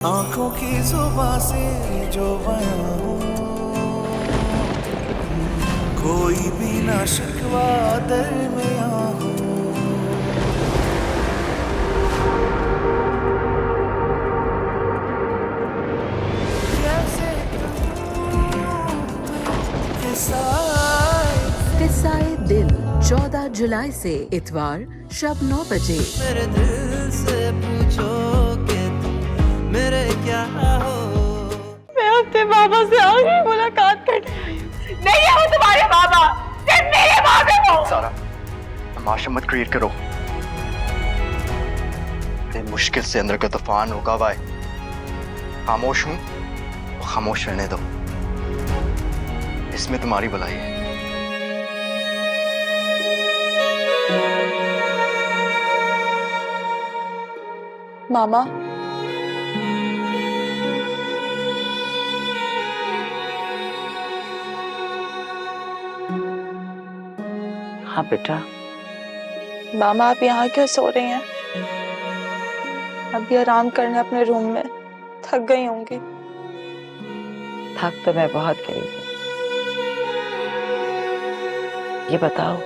आंखों की जुबां से जो बयां हो, कोई भी ना शिकवा दरमियां हो। कैसे कहूं किस्साए किस्साए दिल 14 जुलाई से इतवार शब 9 बजे। मेरे दिल से पूछो कि तुम मेरे क्या हो। मैं अपने बाबा से आगे मुलाकात करने आई हूँ। नहीं है वो तुम्हारे बाबा, सिर्फ मेरे बाबा हो। सारा, तमाशा मत क्रिएट करो। बड़े मुश्किल से अंदर का तूफान रुका हुआ है। खामोश हूं तो खामोश रहने दो, इसमें तुम्हारी भलाई है। मामा, हाँ बेटा। मामा आप यहाँ क्यों सो रही हैं? अभी आराम करने अपने रूम में, थक गई होंगी। थक तो मैं बहुत गई हूँ। ये बताओ,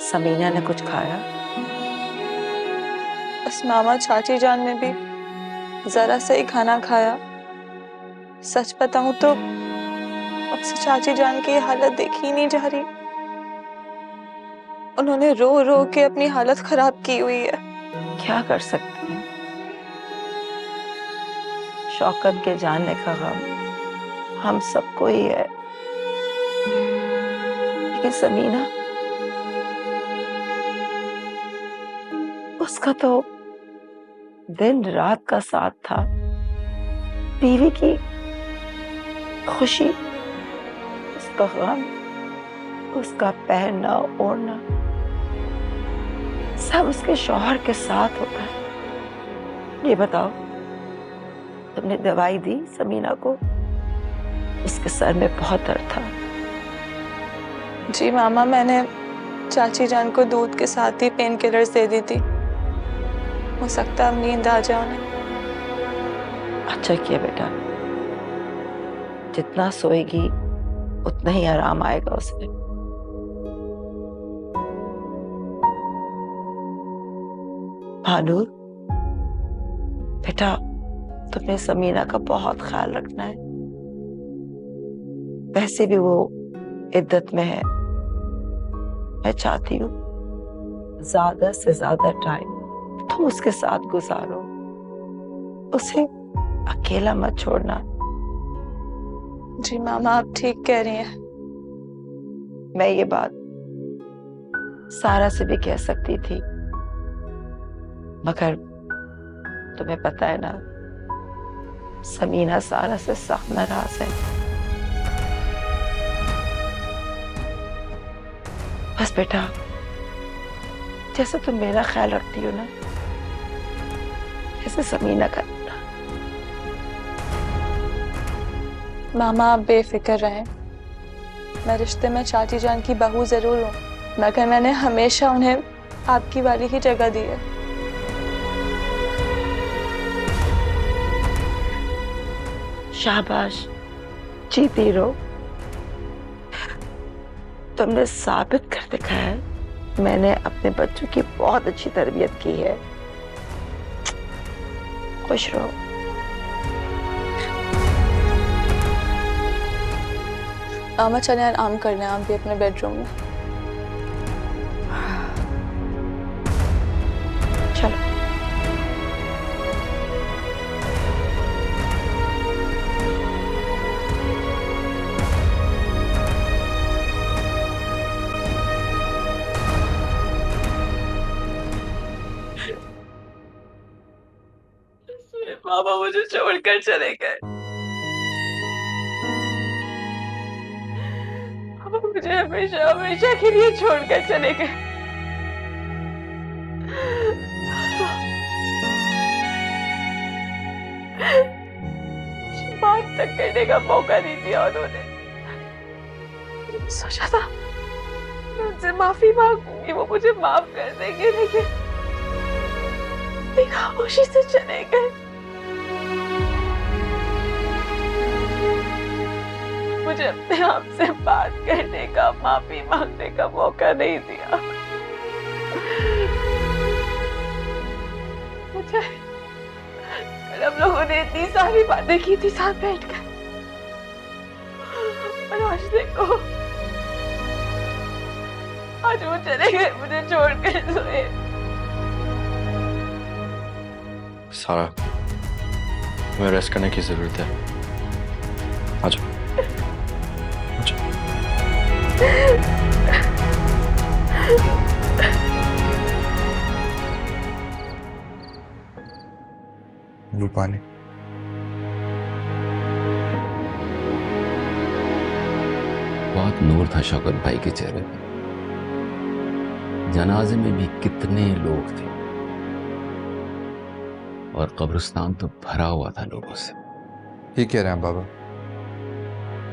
समीना ने कुछ खाया? बस मामा चाची जान ने भी जरा सा ही खाना खाया। सच बताऊं तो अब से चाची जान की हालत देखी ही नहीं जा रही। उन्होंने रो रो के अपनी हालत खराब की हुई है। क्या कर सकते हैं, शौकत के जाने का गम हम सबको ही है। लेकिन समीना, उसका तो दिन रात का साथ था। बीवी की खुशी, उसका गम, उसका पहनना ओढ़ना सब उसके शौहर के साथ होता है। ये बताओ, तुमने दवाई दी समीना को? उसके सर में बहुत दर्द था। जी मामा, मैंने चाची जान को दूध के साथ ही पेन किलर्स दे दी थी। हो सकता है अब नींद आ जाए उन्हें। अच्छा किया बेटा, जितना सोएगी उतना ही आराम आएगा उसे। भानु बेटा, तुम्हें समीना का बहुत ख्याल रखना है। वैसे भी वो इद्दत में है। मैं चाहती हूँ ज्यादा से ज्यादा टाइम तुम उसके साथ गुजारो, उसे अकेला मत छोड़ना। जी मामा, आप ठीक कह रही हैं। मैं ये बात सारा से भी कह सकती थी, मगर तुम्हें पता है ना, समीना सारा से सख्त नाराज है। बस बेटा, जैसे तुम मेरा ख्याल रखती हो ना, जैसे समीना का रखना। मामा आप बेफिक्र रहें। मैं रिश्ते में चाची जान की बहू जरूर हूँ, मगर मैंने हमेशा उन्हें आपकी वाली ही जगह दी है। शाबाश, जीती रहो। तुमने साबित कर दिखाया है मैंने अपने बच्चों की बहुत अच्छी तरबियत की है। खुश रहो। मामा चले आराम करने, आप भी अपने बेडरूम में। चलो। मामा मुझे छोड़कर चले गए। पापा मुझे हमेशा हमेशा के लिए छोड़कर चले गए। बात तक करने का मौका नहीं दिया उन्होंने। सोचा था मैं उनसे माफी मांगूंगी, वो मुझे माफ कर देंगे, लेकिन खामोशी से चले गए। मुझे अपने आप से बात करने का, माफी मांगने का मौका नहीं दिया। मुझे कल हम लोगों ने इतनी सारी बातें की थी साथ बैठकर, और आज देखो, आज वो चले गए मुझे छोड़कर। ज़ोहेब, सारा, तुम्हें रेस्ट करने की जरूरत है। आजो, आजो। रूपानी, बहुत नूर था शौकत भाई के चेहरे पर। जनाजे में भी कितने लोग थे और कब्रिस्तान तो भरा हुआ था लोगों से। ये कह रहे हैं बाबा,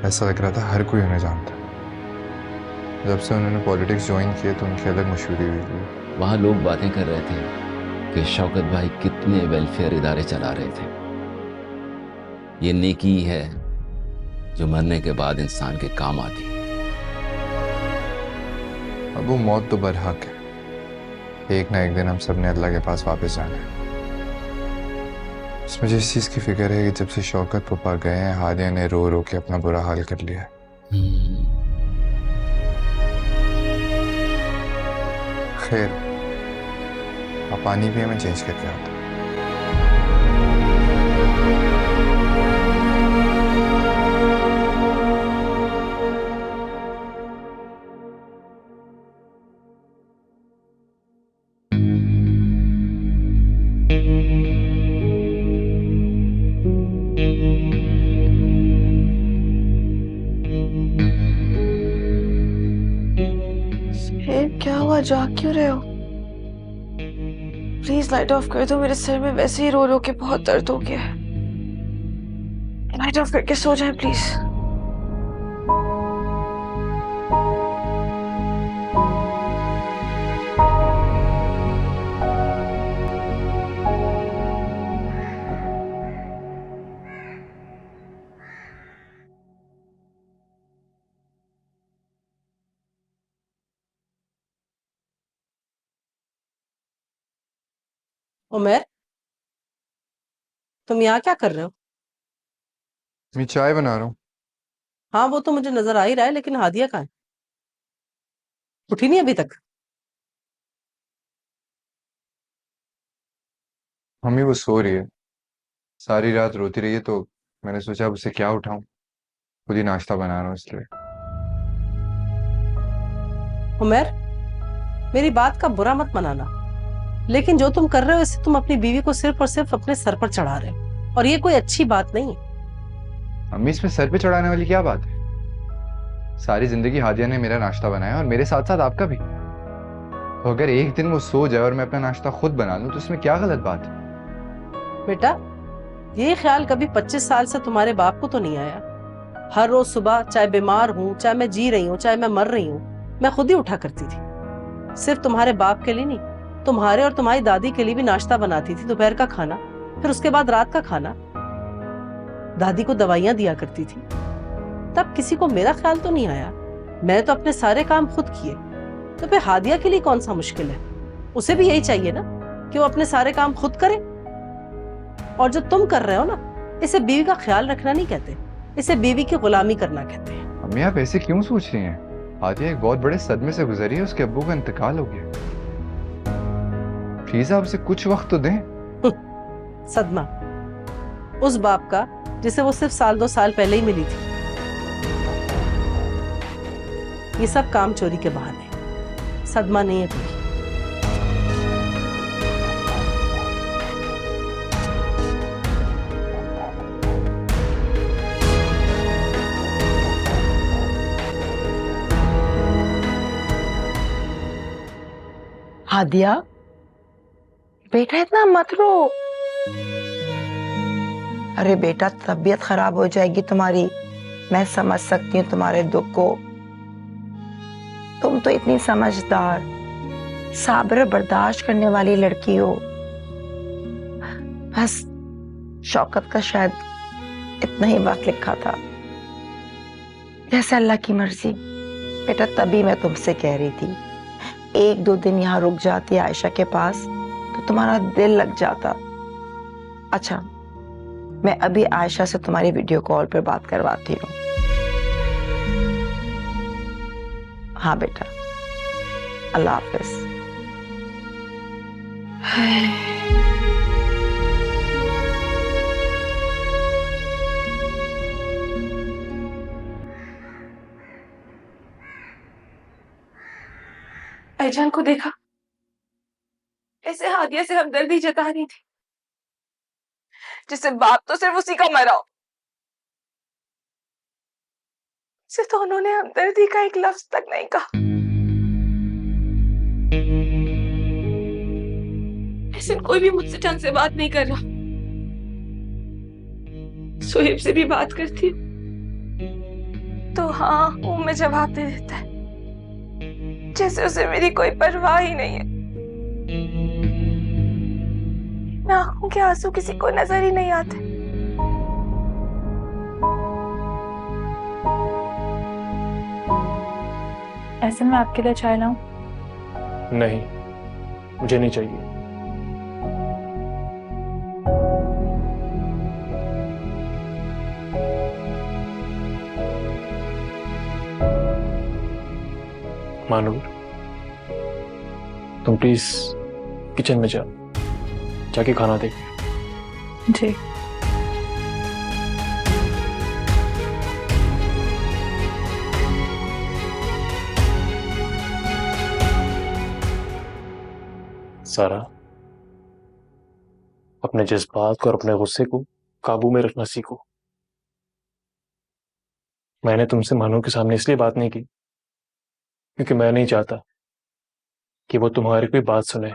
ऐसा लग रहा था हर कोई उन्हें जानता है। जब से उन्होंने पॉलिटिक्स ज्वाइन किए तो उनकी अलग मशहूरी हुई थी। वहां लोग बातें कर रहे थे कि शौकत भाई कितने वेलफेयर इदारे चला रहे थे। ये नेकी है जो मरने के बाद इंसान के काम आती है। अब वो मौत तो बरहक है, एक ना एक दिन हम सब ने अल्लाह के पास वापस जाना है। मुझे इस चीज की फिक्र है कि जब से शौकत पप्पा गए हैं, हादिया ने रो रो के अपना बुरा हाल कर लिया है। खैर, आप पानी भी हमें चेंज करके आता। क्या हुआ, जाग क्यों रहे हो? प्लीज लाइट ऑफ कर दो, मेरे सिर में वैसे ही रो रो के बहुत दर्द हो गया है। लाइट ऑफ करके सो जाए प्लीज। उमर, तुम यहाँ क्या कर रहे हो? मैं चाय बना रहा हूँ। हाँ, वो तो मुझे नजर आ ही रहा है, लेकिन हादिया कहाँ है? उठी नहीं अभी तक? मम्मी वो सो रही है, सारी रात रोती रही है, तो मैंने सोचा अब उसे क्या उठाऊं, खुद ही नाश्ता बना रहा हूँ इसलिए। उमर, मेरी बात का बुरा मत मनाना, लेकिन जो तुम कर रहे हो इससे तुम अपनी बीवी को सिर्फ और सिर्फ अपने सर पर चढ़ा रहे हो, और ये कोई अच्छी बात नहीं है। मम्मी, इसमें सर पे चढ़ाने वाली क्या बात है? सारी जिंदगी हादिया ने मेरा नाश्ता बनाया और मेरे साथ साथ आपका भी। तो अगर एक दिन वो सो जाए और मैं अपना नाश्ता खुद बना लूं तो इसमें क्या गलत बात है? बेटा, ये ख्याल कभी 25 साल से तुम्हारे बाप को तो नहीं आया? हर रोज सुबह, चाहे बीमार हूँ, चाहे मैं जी रही हूँ, चाहे मैं मर रही हूँ, मैं खुद ही उठा करती थी। सिर्फ तुम्हारे बाप के लिए नहीं, तुम्हारे और तुम्हारी दादी के लिए भी नाश्ता बनाती थी, दोपहर का खाना, फिर उसके बाद रात का खाना। दादी को दवाइयां दिया करती थी, तब किसी को मेरा ख्याल तो नहीं आया। मैं तो अपने सारे काम खुद किए, तो फिर हादिया के लिए कौन सा मुश्किल है? उसे भी यही चाहिए ना कि वो अपने सारे काम खुद करे। और जो तुम कर रहे हो ना, इसे बीवी का ख्याल रखना नहीं कहते, इसे बीवी की गुलामी करना कहते हैं। मम्मी, आप ऐसे क्यों सोच रही हैं? हादिया एक बहुत बड़े सदमे से गुजरी है, उसके अब्बू का इंतकाल हो गया। प्लीज आप उसे कुछ वक्त तो दें। सदमा उस बाप का जिसे वो सिर्फ 1-2 साल पहले ही मिली थी। ये सब काम चोरी के बहाने, सदमा नहीं है कोई। हादिया, बेटा इतना मत रो। अरे बेटा, तबीयत खराब हो जाएगी तुम्हारी, मैं समझ सकती हूँ तुम्हारे दुख को। तुम तो इतनी समझदार, साब्र बर्दाश्त करने वाली लड़की हो। बस शौकत का शायद इतना ही वक्त लिखा था। जैसे अल्लाह की मर्जी। बेटा तभी मैं तुमसे कह रही थी 1-2 दिन यहाँ रुक जाती आयशा के पास तो तुम्हारा दिल लग जाता। अच्छा, मैं अभी आयशा से तुम्हारी वीडियो कॉल पर बात करवाती हूँ। हाँ बेटा, अल्लाह हाफिज। भाईजान को देखा, ऐसे हादिया से हमदर्दी जता रही थी जिससे बाप तो सिर्फ उसी का मरा हो, से तो उन्होंने हमदर्दी का एक लफ्ज तक नहीं कहा। ऐसे कोई भी मुझसे ढंग से बात नहीं कर रहा। सोहेब से भी बात करती हूँ तो हाँ में जवाब दे देता है, जैसे उसे मेरी कोई परवाह ही नहीं है। आंखों के आंसू किसी को नजर ही नहीं आते। ऐसे में आपके लिए चाय लाऊं? नहीं, मुझे नहीं चाहिए। मानूर, तुम प्लीज किचन में जाके खाना देखिए। जी। सारा, अपने जज्बात को और अपने गुस्से को काबू में रखना सीखो। मैंने तुमसे मानू के सामने इसलिए बात नहीं की क्योंकि मैं नहीं चाहता कि वो तुम्हारी कोई बात सुने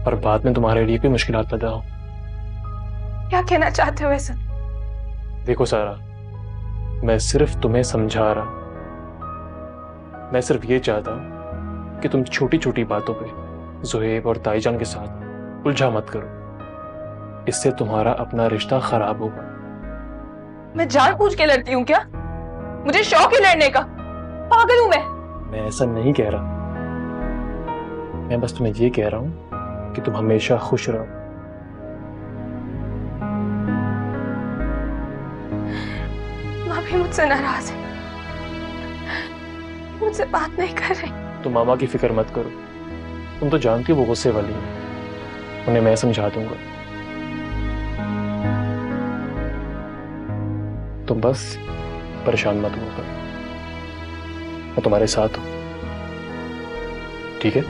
और बाद में तुम्हारे लिए कोई मुश्किलात पैदा हो। क्या कहना चाहते हो ऐसा? देखो सारा, मैं सिर्फ तुम्हें समझा रहा, मैं सिर्फ ये चाहता हूं कि तुम छोटी छोटी बातों पे ज़ुहैब और ताईजान के साथ उलझा मत करो, इससे तुम्हारा अपना रिश्ता खराब होगा। मैं जानबूझ के लड़ती हूँ क्या? मुझे शौक है लड़ने का, पागल हूं मैं ऐसा नहीं कह रहा, मैं बस तुम्हें ये कह रहा हूं कि तुम हमेशा खुश रहो। माँ भी मुझसे नाराज है, मुझसे बात नहीं कर रही। तुम मामा की फिक्र मत करो, तुम तो जानती हो वो गुस्से वाली है, उन्हें मैं समझा दूंगा। तुम बस परेशान मत होकर, मैं तुम्हारे साथ हूं, ठीक है?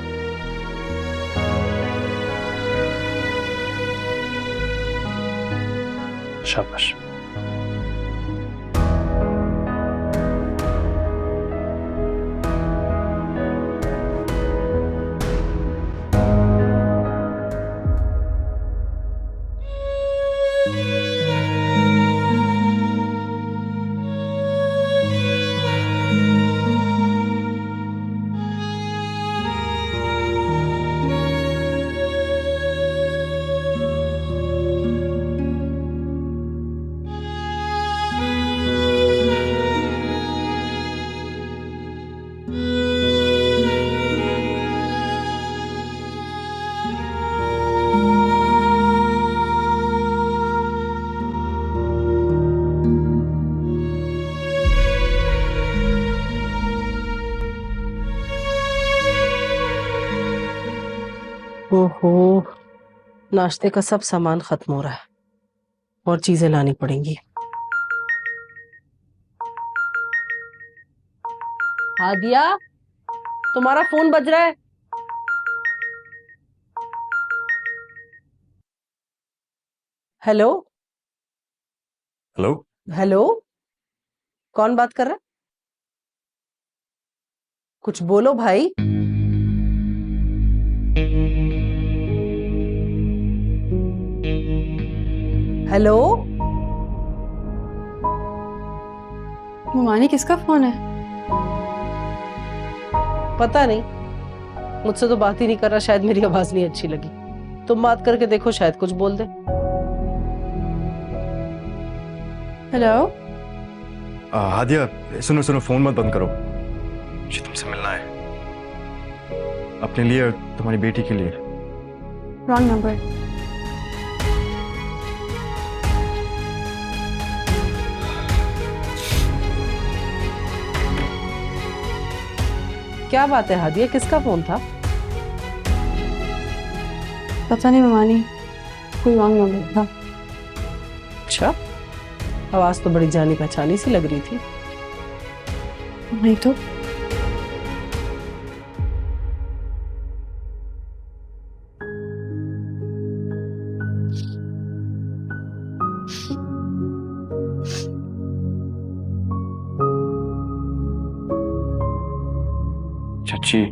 शाबाश। ओहो, नाश्ते का सब सामान खत्म हो रहा है और चीजें लानी पड़ेंगी। हादिया, तुम्हारा फोन बज रहा है। हेलो हेलो, हेलो, कौन बात कर रहा है? कुछ बोलो भाई। हेलो, मुमानी, किसका फोन है? पता नहीं, मुझसे तो बात ही नहीं कर रहा, शायद मेरी आवाज नहीं अच्छी लगी। तुम बात करके देखो, शायद कुछ बोल दे। हेलो, हादिया सुनो सुनो, फोन मत बंद करो, मुझे तुमसे मिलना है, अपने लिए और तुम्हारी बेटी के लिए। Wrong number. क्या बात है हादिया, किसका फोन था? पता नहीं ममानी, कोई रॉन्ग नंबर था। अच्छा, आवाज तो बड़ी जानी पहचानी सी लग रही थी। नहीं तो चाची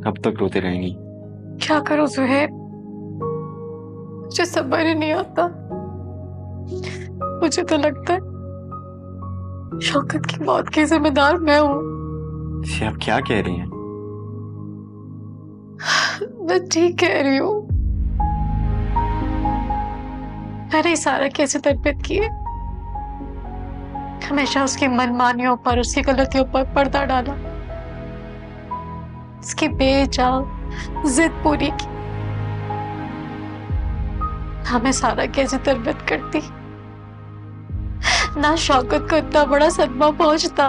कब तक रोते रहेंगी? क्या करूं सुहेब, मुझे सब्र ही नहीं आता। मुझे तो लगता है शौकत की मौत की जिम्मेदार मैं हूँ। इसे आप क्या कह रही हैं? मैं ठीक कह रही हूँ। मैंने सारा कैसे तरबियत की है, हमेशा उसकी मनमानियों पर, उसकी गलतियों पर पर्दा डाला, उसकी बेचाल जिद पूरी की। ना मैं सारा कैसे तरबियत करती, ना शौकत को इतना बड़ा सदमा पहुंचता।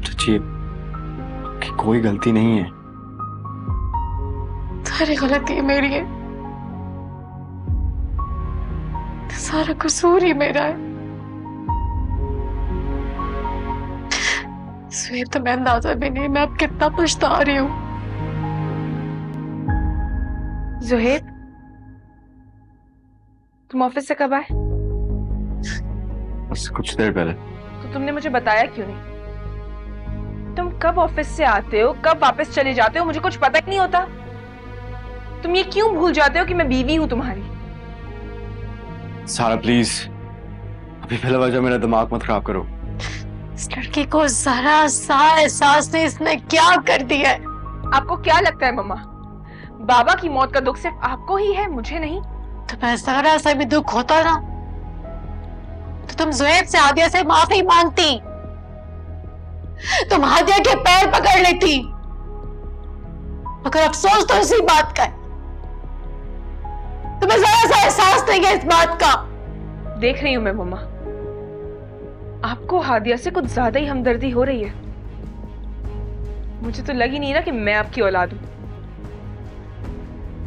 चाची की कोई गलती नहीं है। सारी गलती मेरी है, सारा कसूर ही मेरा है। सुहेब तुम्हें अंदाजा भी नहीं मैं अब कितना पछता रही हूँ। ज़ुहैब, तुम ऑफिस से कब आए? बस कुछ देर पहले। तो तुमने मुझे बताया क्यों नहीं? तुम कब ऑफिस से आते हो, कब वापस चले जाते हो, मुझे कुछ पता ही नहीं होता। तुम ये क्यों भूल जाते हो कि मैं बीवी हूं तुम्हारी? सारा प्लीज, अभी पहले वजह मेरा दिमाग मत खराब करो। इस लड़की को जरा सा एहसास नहीं इसने क्या कर दिया है। आपको क्या लगता है मम्मा, बाबा की मौत का दुख सिर्फ आपको ही है, मुझे नहीं? तुम्हें जरा सा भी दुख होता ना तो तुम ज़ुहैब से, हादिया से माफी मांगती, तुम हादिया के पैर पकड़ लेती। मगर अफसोस तो इसी बात का है, तुम्हें जरा सा एहसास नहीं है इस बात का। देख रही हूं मैं मम्मा, आपको हादिया से कुछ ज्यादा ही हमदर्दी हो रही है। मुझे तो लग ही नहीं रहा कि मैं आपकी औलाद हूं।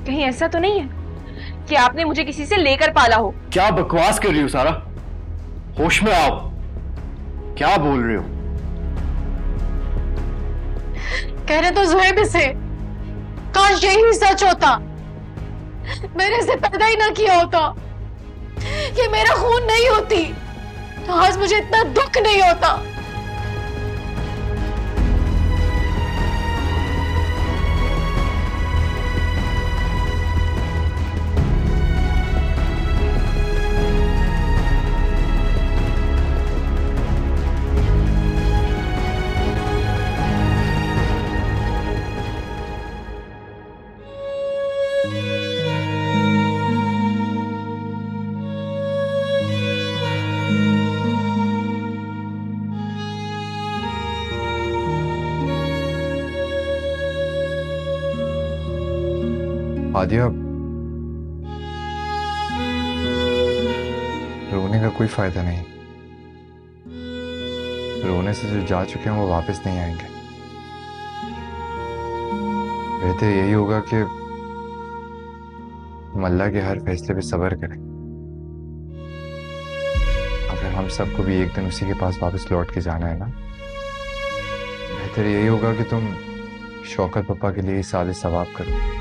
कहीं ऐसा तो नहीं है कि आपने मुझे किसी से लेकर पाला हो? क्या बकवास कर रही हो सारा, होश में आओ, क्या बोल रहे हो? कह रहे तो ज़ुहैब से, काश यही सच होता, मेरे से पैदा ही ना किया होता, ये मेरा खून नहीं होती तो आज मुझे इतना दुख नहीं होता। हादिया, रोने का कोई फायदा नहीं, रोने से जो जा चुके हैं वो वापस नहीं आएंगे। बेहतर यही होगा कि हम अल्लाह के हर फैसले पे सब्र करें। अगर हम सबको भी एक दिन उसी के पास वापस लौट के जाना है ना, बेहतर यही होगा कि तुम शौकत पप्पा के लिए साले सवाब करो।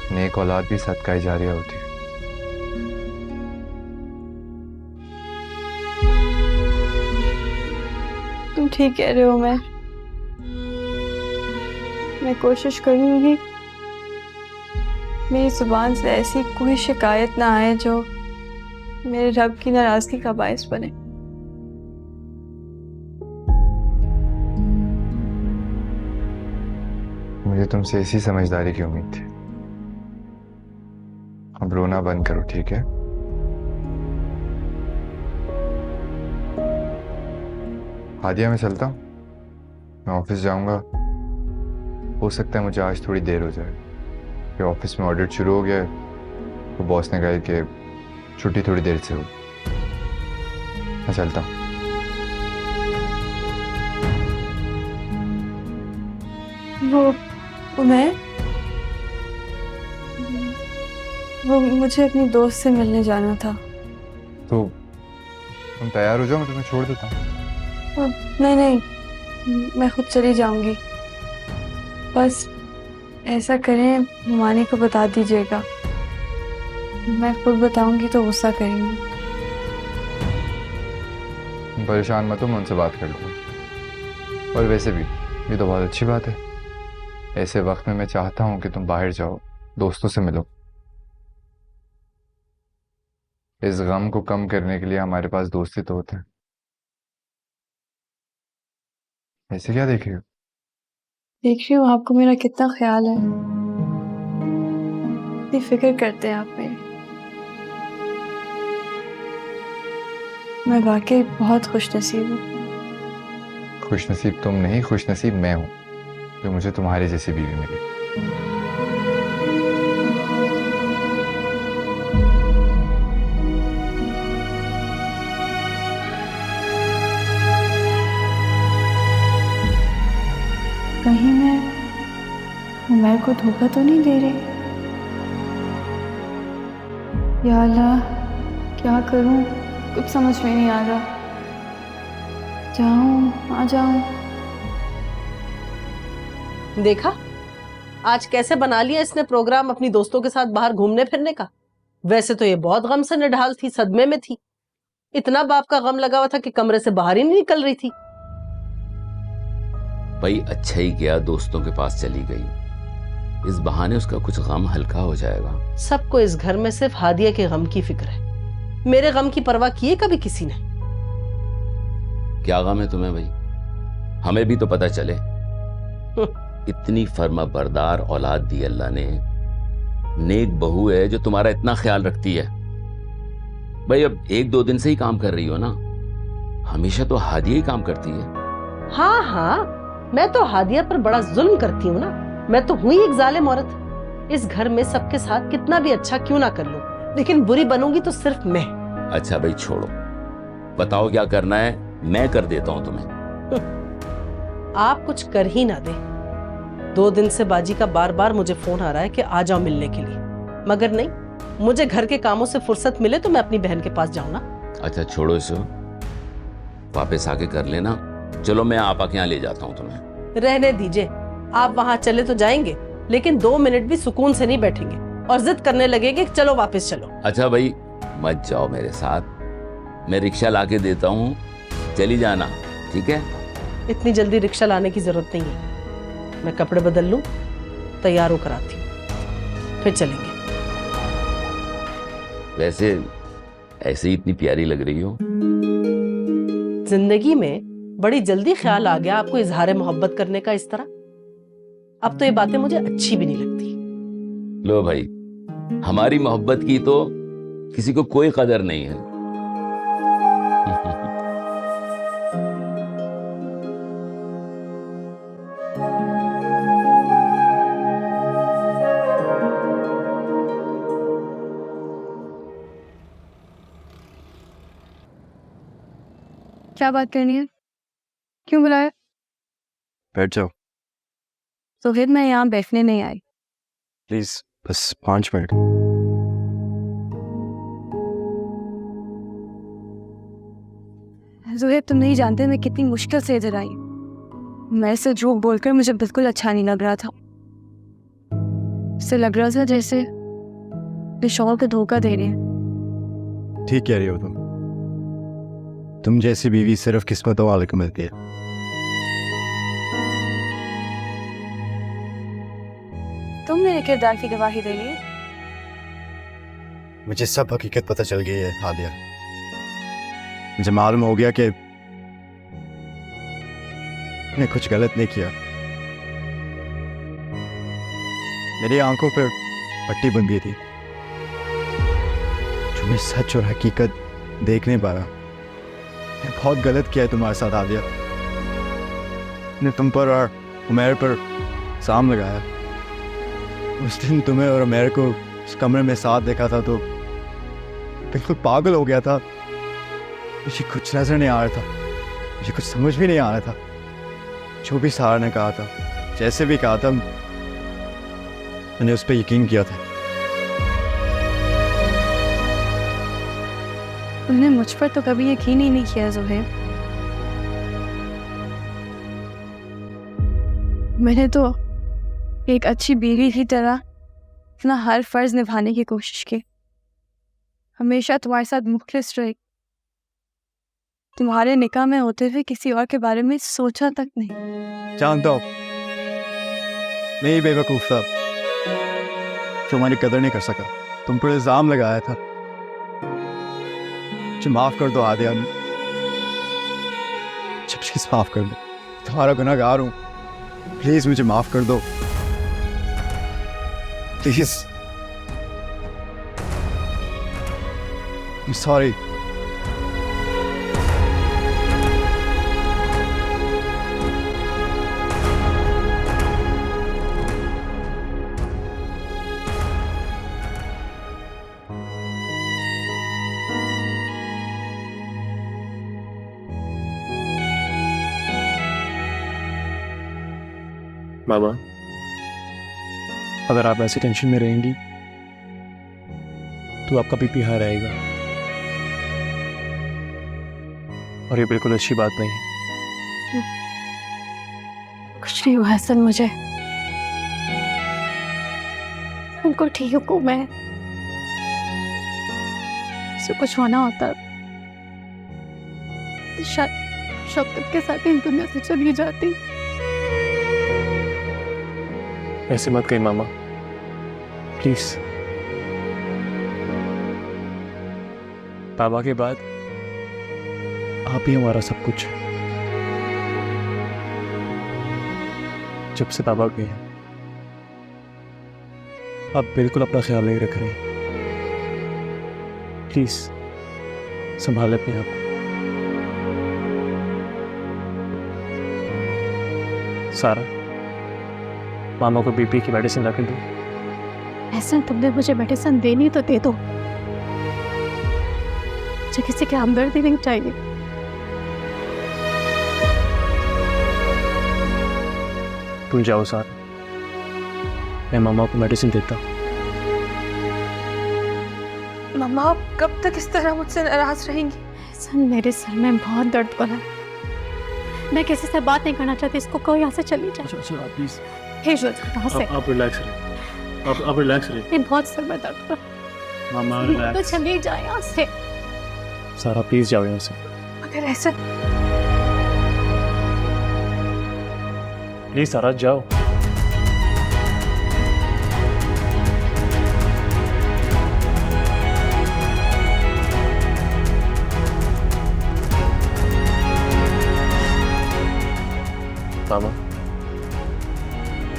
नेक औलाद भी सदका जारिया होती है। तुम ठीक कह रहे हो। मैं कोशिश करूंगी मेरी जुबान से ऐसी कोई शिकायत ना आए जो मेरे रब की नाराजगी का बायस बने। मुझे तुमसे इसी समझदारी की उम्मीद थी। अब रोना बंद करो, ठीक है? हादिया, मैं चलता हूँ, मैं ऑफिस जाऊंगा। हो सकता है मुझे आज थोड़ी देर हो जाए कि ऑफिस में ऑडिट शुरू हो गया है, तो बॉस ने कहा कि छुट्टी थोड़ी देर से हो। मैं चलता हूँ। वो मुझे अपनी दोस्त से मिलने जाना था। तो तुम तैयार हो जाओ, मैं तुम्हें छोड़ देता हूँ। नहीं नहीं, मैं खुद चली जाऊंगी। बस ऐसा करें, मानी को बता दीजिएगा। मैं खुद बताऊंगी तो गुस्सा करेंगी। तुम परेशान मत हो, मैं उनसे बात कर लूँगा। और वैसे भी ये तो बहुत अच्छी बात है। ऐसे वक्त में मैं चाहता हूँ कि तुम बाहर जाओ, दोस्तों से मिलो। इस गम को कम करने के लिए हमारे पास दोस्ती तो होते हैं। ऐसे क्या देख रही हो? देख रही हूँ आपको मेरा कितना ख्याल है, इतनी फिक्र करते हैं आप मेरी। मैं वाकई बहुत खुशनसीब हूँ। खुशनसीब तुम नहीं, खुशनसीब मैं हूँ जो मुझे तुम्हारी जैसी बीवी मिली। कहीं मैं उमर को धोखा तो नहीं दे रही? या अल्लाह, क्या करूं, कुछ समझ में नहीं आ रहा। जाऊं आ जाऊं? देखा आज कैसे बना लिया इसने प्रोग्राम अपनी दोस्तों के साथ बाहर घूमने फिरने का। वैसे तो ये बहुत गम से निढाल थी, सदमे में थी। इतना बाप का गम लगा हुआ था कि कमरे से बाहर ही नहीं निकल रही थी। भाई अच्छा ही किया दोस्तों के पास चली गई, इस बहाने उसका कुछ गम हल्का हो जाएगा। सबको इस घर में सिर्फ हादिया के गम की फिक्र है, मेरे गम की परवाह की है कभी किसी ने? क्या गम है तुम्हें भाई? हमें भी तो पता चले। इतनी फर्मा बरदार औलाद दी अल्लाह ने, नेक बहू है जो तुम्हारा इतना ख्याल रखती है। भाई अब 1-2 दिन से ही काम कर रही हो ना, हमेशा तो हादिया ही काम करती है। हाँ हाँ, मैं तो हादिया पर बड़ा जुल्म करती हूँ ना। मैं तो हुई एक जालिम औरत। इस घर में सबके साथ कितना भी अच्छा क्यों ना कर लूं, लेकिन बुरी बनूंगी तो सिर्फ मैं। अच्छा भाई छोड़ो, बताओ क्या करना है, मैं कर देता हूं तुम्हें। आप कुछ कर ही ना दे। 2 दिन से बाजी का बार बार मुझे फोन आ रहा है कि आ जाओ मिलने के लिए, मगर नहीं, मुझे घर के कामों से फुर्सत मिले तो मैं अपनी बहन के पास जाऊं ना। अच्छा छोड़ो इसे, वापस आके कर लेना। चलो मैं आपा के यहाँ ले जाता हूँ तुम्हें। रहने दीजिए, आप वहां चले तो जाएंगे, लेकिन 2 मिनट भी सुकून से नहीं बैठेंगे और जिद करने लगेंगे कि चलो वापस चलो। अच्छा भाई मत जाओ मेरे साथ, मैं रिक्शा लाके देता हूँ, चली जाना, ठीक है? इतनी जल्दी रिक्शा लाने की जरूरत नहीं है। मैं कपड़े बदल लूं, तैयार होकर आती हूँ, फिर चलेंगे। वैसे ऐसे ही इतनी प्यारी लग रही हो। जिंदगी में बड़ी जल्दी ख्याल आ गया आपको इजहार मोहब्बत करने का इस तरह। अब तो ये बातें मुझे अच्छी भी नहीं लगती। लो भाई, हमारी मोहब्बत की तो किसी को कोई कदर नहीं है। क्या बात करनी है? क्यों बुलाया? बैठ जाओ तो फिर मैं यहाँ बैठने नहीं आई। प्लीज, बस 5 मिनट। ज़ुहैब, तुम नहीं जानते मैं कितनी मुश्किल से इधर आई। मैं से झूठ बोलकर मुझे बिल्कुल अच्छा नहीं लग रहा था। इससे लग रहा था जैसे शौहर को धोखा दे रहे हैं। ठीक कह रही हो तुम जैसी बीवी सिर्फ किस्मतों वाले को मिलती है। तुम मेरे किरदार की गवाही दे रही। मुझे सब हकीकत पता चल गई है हादिया। मुझे मालूम हो गया कि मैंने कुछ गलत नहीं किया। मेरी आंखों पर पट्टी बंधी थी, तुम्हें सच और हकीकत देख नहीं पा रहा। मैं बहुत गलत किया है तुम्हारे साथ आदिया। मैंने तुम पर और उमेर पर इल्जाम लगाया। उस दिन तुम्हें और उमेर को उस कमरे में साथ देखा था तो बिल्कुल पागल हो गया था। मुझे कुछ नजर नहीं आ रहा था, मुझे कुछ समझ भी नहीं आ रहा था। जो भी सारा ने कहा था, जैसे भी कहा था, मैंने उस पर यकीन किया था। तुमने मुझ पर तो कभी यकीन ही नहीं किया ज़ुहैब। मैंने तो एक अच्छी बीवी की तरह अपना हर फर्ज निभाने की कोशिश की, हमेशा तुम्हारे साथ मुखलिस रही। तुम्हारे निकाह में होते हुए किसी और के बारे में सोचा तक नहीं। जानता हूँ मैं ही बेवकूफ था, तुम्हारी कदर नहीं कर सका, तुम पर इल्जाम लगाया था। मुझे माफ कर दो आदिया, प्लीज माफ कर दो। तुम्हारा गुनहगार हूँ, प्लीज मुझे माफ कर दो, प्लीज। सॉरी। मामा, अगर आप ऐसी टेंशन में रहेंगी तो आपका बीपी हाई रहेगा, और ये बिल्कुल अच्छी बात नहीं है। कुछ नहीं हुआ हसन, मुझे उनको ठीक हूँ मैं। से कुछ होना होता तो शायद शौकत के साथ इन दुनिया से चली जाती। ऐसे मत कहीं मामा, प्लीज। बाबा के बाद आप ही हमारा सब कुछ है। जब से बाबा गए हैं आप बिल्कुल अपना ख्याल नहीं रख रहे। प्लीज संभाले अपने आप को। सारा, मामा को बीपी की मेडिसिन ला कर दो। ऐसा तुमने मुझे मेडिसिन देनी तो दे दो, मुझे किसी की हमदर्दी नहीं चाहिए। तुम जाओ सारा, मैं मामा को मेडिसिन देता हूँ। मम्मा, आप कब तक इस तरह मुझसे नाराज रहेंगी? सन, मेरे सर में बहुत दर्द हो रहा है, मैं किसी से बात नहीं करना चाहती। इसको कोई यहाँ से चली जाए। अच्छा प्लीज, आप रिलैक्स रहिए, आप रिलैक्स रहिए। बहुत सर में दर्द हो रहा है, मामा तो रिलैक्स। चली जाए यहाँ से। सारा प्लीज जाओ यहाँ से, अगर ऐसा प्लीज सारा जाओ। मामा,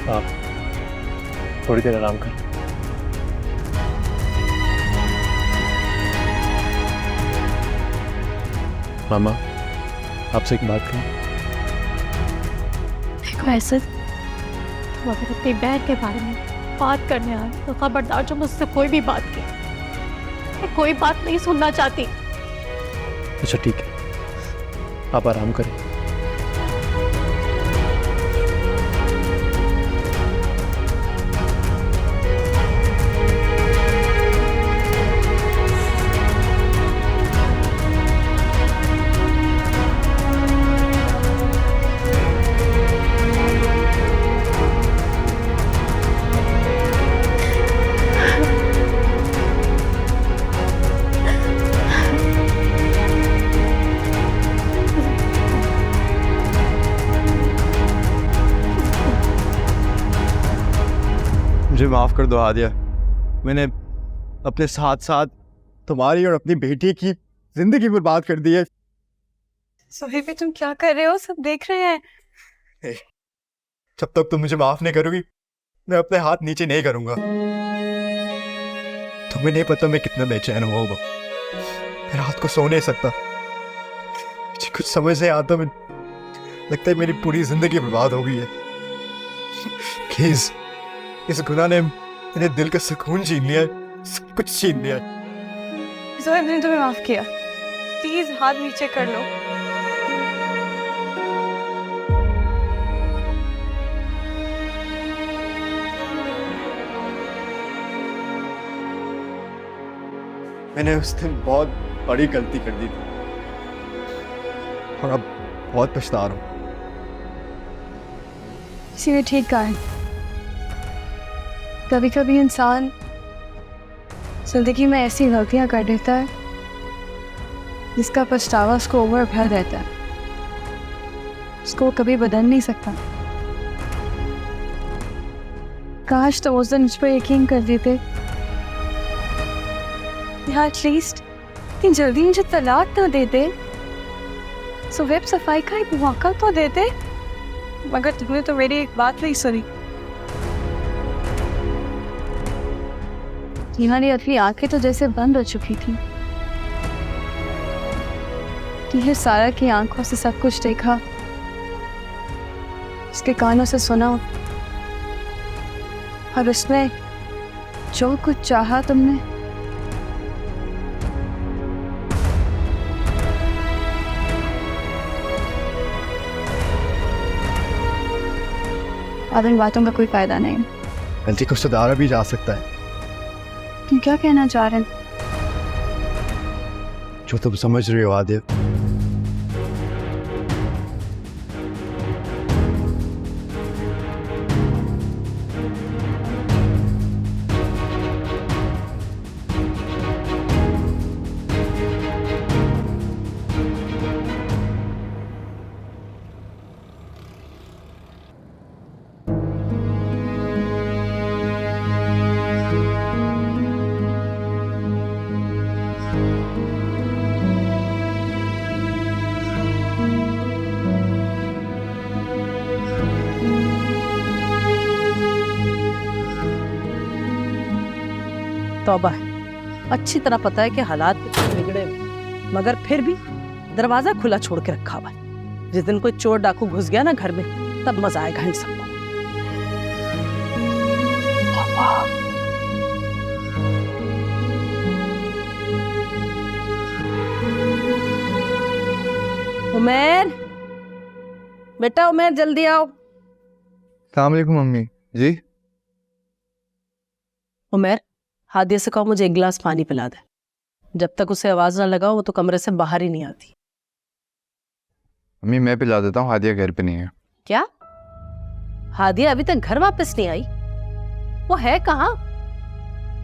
आप थोड़ी देर आराम करें। मामा, आपसे एक बात करूं? देखो ऐसे, तुम अगर अपनी बहन के बारे में बात करने आए तो खबरदार, जो मुझसे कोई भी बात की, मैं कोई बात नहीं सुनना चाहती। अच्छा ठीक है, आप आराम करें। मुझे माफ कर दो आदिया, मैंने अपने साथ साथ तुम्हारी और अपनी बेटी की जिंदगी बर्बाद कर दी है। सोहेब, तुम क्या कर रहे हो? सब देख रहे हैं। जब तक तुम मुझे माफ नहीं करोगी मैं अपने हाथ नीचे नहीं करूंगा। तुम्हें नहीं पता मैं कितना बेचैन हुआ होगा। मैं रात को सो नहीं सकता, मुझे कुछ समझ नहीं आता। मैं लगता है मेरी पूरी जिंदगी बर्बाद हो गई है। प्लीज, इस गुनाह ने मेरे दिल का सुकून छीन लिया है, सब कुछ छीन लिया है। जोहेब ने तुम्हें माफ किया, प्लीज हाथ नीचे कर लो। मैंने उस दिन बहुत बड़ी गलती कर दी थी और अब बहुत पछता रहा हूँ। किसी ने ठीक कहा है, कभी कभी इंसान जिंदगी में ऐसी गलतियां कर देता है जिसका पछतावा उसको उम्र भर रहता है, उसको कभी बदल नहीं सकता। काश तो उस दिन मुझ पर यकीन कर देते, या एटलीस्ट इतनी जल्दी मुझे तलाक ना देते, सुबह सफाई का एक मौका तो देते। मगर तुमने तो मेरी एक बात नहीं सुनी। इन्होंने अपनी आंखें तो जैसे बंद हो चुकी थी। यह सारा की आंखों से सब कुछ देखा, इसके कानों से सुना, और इसमें जो कुछ चाहा तुमने, अब इन बातों का कोई फायदा नहीं। गलती को सुधारा भी जा सकता है। तुम क्या कहना चाह रहे हो? जो तुम समझ रही हो आदित्य। तौबा है, अच्छी तरह पता है कि हालात बिगड़े हुए, मगर फिर भी दरवाजा खुला छोड़ के रखा हुआ है। जिस दिन कोई चोर डाकू घुस गया ना घर में, तब मजा आएगा इन सबको। उमेर, बेटा उमेर, जल्दी आओ। अस्सलाम वालेकुम मम्मी जी। उमेर, हादिया से कहो मुझे एक गिलास पानी पिला दे। जब तक उसे आवाज ना लगाओ वो तो कमरे से बाहर ही नहीं आती। मम्मी मैं पिला देता हूँ, हादिया घर पे नहीं है। क्या? हादिया अभी तक घर वापस नहीं आई? वो है कहाँ?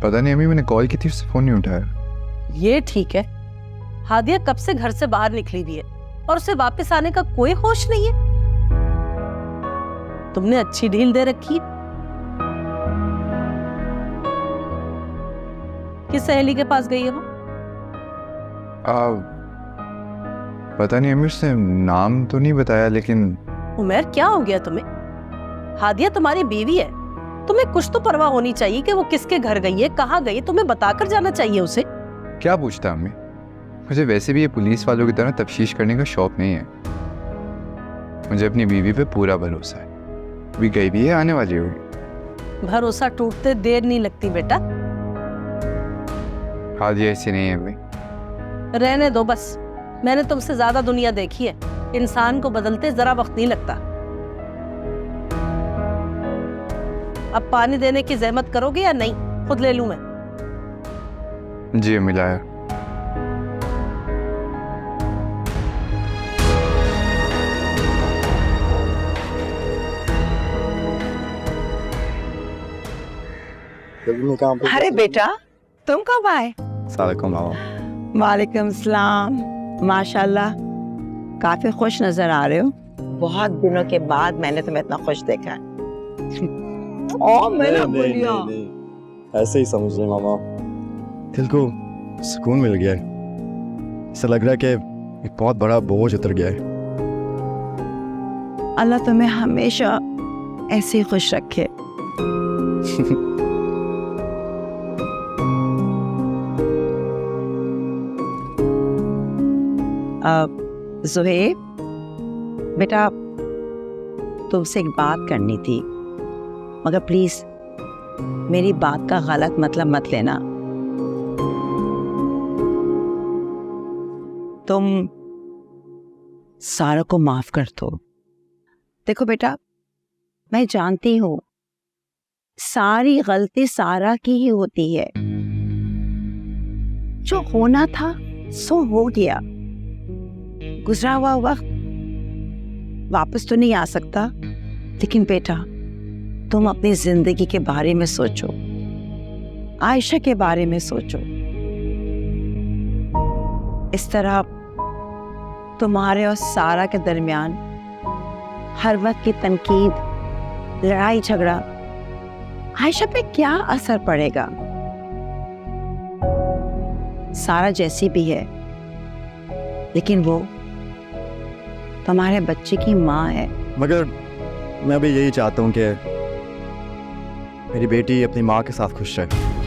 पता नहीं अम्मी, मैंने कॉल की थी, उससे फोन नहीं उठाया। ये ठीक है, हादिया कब से घर से बाहर निकली हुई है और उसे वापस आने का कोई होश नहीं है। तुमने अच्छी ढील दे रखी। किस सहेली के पास गई है वो? पता नहीं अम्मी, उसने नाम तो नहीं बताया, लेकिन उमेर क्या हो गया तुम्हें? हादिया तुम्हारी बीवी है, तुम्हें कुछ तो परवाह होनी चाहिए कि वो किसके घर गई है, कहाँ गई है, तुम्हें बताकर जाना चाहिए उसे। क्या पूछता अम्मी? मुझे वैसे भी ये पुलिस वालों की तरह तफ्तीश करने का शौक नहीं है। मुझे अपनी बीवी पे पूरा भरोसा है, भी गई भी है, आने वाली होगी। भरोसा टूटते देर नहीं लगती बेटा। हादिया ऐसी नहीं है अम्मी। रहने दो बस, मैंने तुमसे ज्यादा दुनिया देखी है, इंसान को बदलते जरा वक्त नहीं लगता। अब पानी देने की जहमत करोगे या नहीं? खुद ले लूं मैं? जी अम्मी, लाया। अरे बेटा, तुम कब आए? वालेकुम सलाम। माशाल्लाह, काफी खुश नजर आ रहे हो। बहुत दिनों के बाद मैंने तुम्हें इतना खुश देखा। ओ मेरा बुलिया। ऐसे ही समझ ले मामा, दिल को सुकून मिल गया है। ऐसा लग रहा है कि एक बहुत बड़ा बोझ उतर गया है। अल्लाह तुम्हें हमेशा ऐसे ही खुश रखे। ज़ुहैब बेटा, तुमसे एक बात करनी थी, मगर प्लीज मेरी बात का गलत मतलब मत लेना। तुम सारा को माफ कर दो। देखो बेटा, मैं जानती हूँ सारी गलती सारा की ही होती है। जो होना था सो हो गया। गुजरा हुआ वक्त वापस तो नहीं आ सकता, लेकिन बेटा तुम अपनी जिंदगी के बारे में सोचो, आयशा के बारे में सोचो। इस तरह तुम्हारे और सारा के दरमियान हर वक्त की तनकीद, लड़ाई झगड़ा, आयशा पे क्या असर पड़ेगा? सारा जैसी भी है, लेकिन वो तुम्हारे बच्चे की माँ है। मगर मैं भी यही चाहता हूँ कि मेरी बेटी अपनी माँ के साथ खुश रहे।